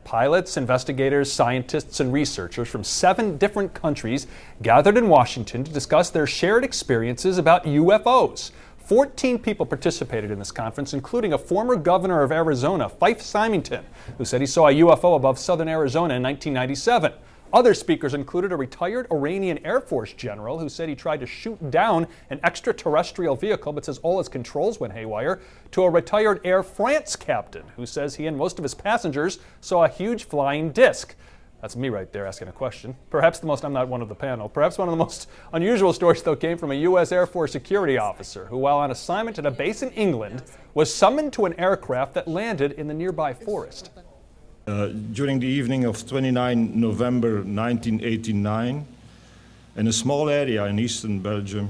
Pilots, investigators, scientists, and researchers from 7 different countries gathered in Washington to discuss their shared experiences about UFOs. 14 people participated in this conference, including a former governor of Arizona, Fife Symington, who said he saw a UFO above southern Arizona in 1997. Other speakers included a retired Iranian Air Force general who said he tried to shoot down an extraterrestrial vehicle but says all his controls went haywire, to a retired Air France captain who says he and most of his passengers saw a huge flying disc. That's me right there asking a question. Perhaps I'm not one of the panel. Perhaps one of the most unusual stories, though, came from a U.S. Air Force security officer who, while on assignment at a base in England, was summoned to an aircraft that landed in the nearby forest. During the evening of 29 November 1989, in a small area in eastern Belgium,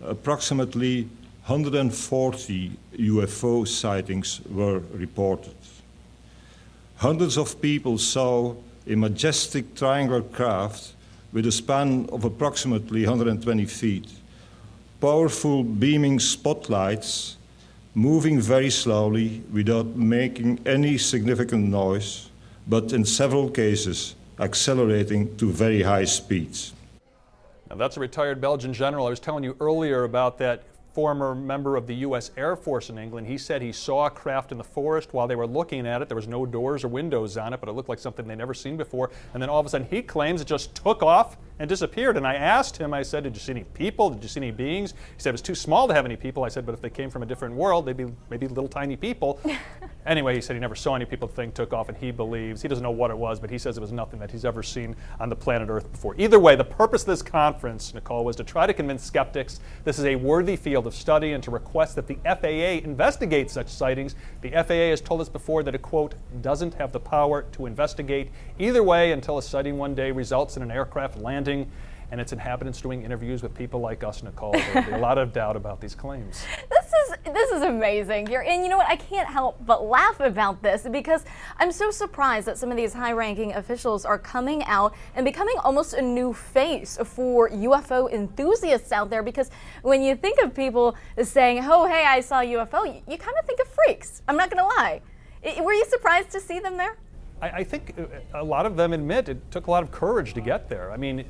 approximately 140 UFO sightings were reported. Hundreds of people saw a majestic triangular craft with a span of approximately 120 feet, powerful beaming spotlights moving very slowly without making any significant noise, but in several cases accelerating to very high speeds. Now, that's a retired Belgian general. I was telling you earlier about that former member of the U.S. Air Force in England. He said he saw a craft in the forest while they were looking at it. There was no doors or windows on it, but it looked like something they'd never seen before. And then all of a sudden he claims it just took off and disappeared. And I asked him, I said, did you see any people? Did you see any beings? He said it was too small to have any people. I said, but if they came from a different world, they'd be maybe little tiny people. Anyway, he said he never saw any people. The thing took off, and he believes, he doesn't know what it was, but he says it was nothing that he's ever seen on the planet Earth before. Either way, the purpose of this conference, Nicole, was to try to convince skeptics this is a worthy field of study and to request that the FAA investigate such sightings. The FAA has told us before that it, quote, doesn't have the power to investigate either way until a sighting one day results in an aircraft landing and its inhabitants doing interviews with people like us, Nicole. There'll be a lot of doubt about these claims. This is amazing. And you know what? I can't help but laugh about this because I'm so surprised that some of these high-ranking officials are coming out and becoming almost a new face for UFO enthusiasts out there, because when you think of people saying, oh, hey, I saw a UFO, you kind of think of freaks. I'm not going to lie. Were you surprised to see them there? I think a lot of them admit it took a lot of courage to get there. I mean,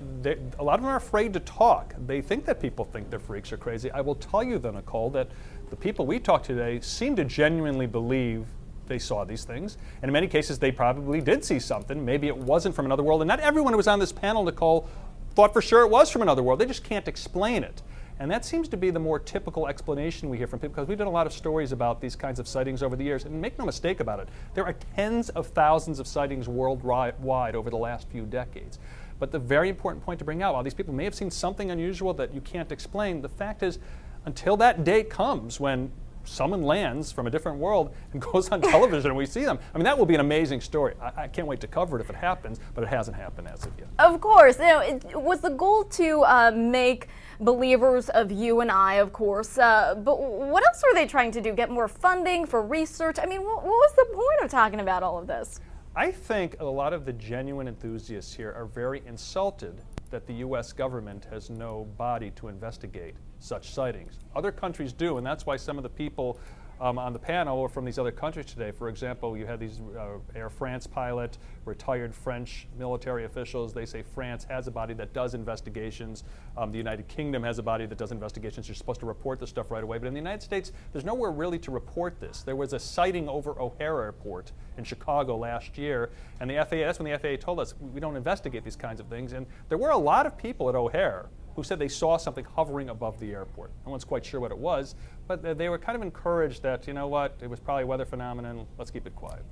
a lot of them are afraid to talk. They think that people think they're freaks or crazy. I will tell you, though, Nicole, that the people we talked to today seem to genuinely believe they saw these things. And in many cases, they probably did see something. Maybe it wasn't from another world. And not everyone who was on this panel, Nicole, thought for sure it was from another world. They just can't explain it. And that seems to be the more typical explanation we hear from people, because we've done a lot of stories about these kinds of sightings over the years. And make no mistake about it, there are tens of thousands of sightings worldwide over the last few decades. But the very important point to bring out, while these people may have seen something unusual that you can't explain, the fact is, until that day comes when someone lands from a different world and goes on television and we see them, I mean, that will be an amazing story. I can't wait to cover it if it happens, but it hasn't happened as of yet. Of course. You know, it was the goal to make believers of you and I, of course, but what else were they trying to do? Get more funding for research? I mean, what was the point of talking about all of this? I think a lot of the genuine enthusiasts here are very insulted that the U.S. government has no body to investigate such sightings. Other countries do, and that's why some of the people on the panel are from these other countries today. For example, you had these Air France pilot, retired French military officials. They say France has a body that does investigations. The United Kingdom has a body that does investigations. You're supposed to report this stuff right away. But in the United States, there's nowhere really to report this. There was a sighting over O'Hare Airport in Chicago last year, and the FAA, that's when the FAA told us we don't investigate these kinds of things. And there were a lot of people at O'Hare who said they saw something hovering above the airport. No one's quite sure what it was, but they were kind of encouraged that, you know what, it was probably a weather phenomenon, let's keep it quiet.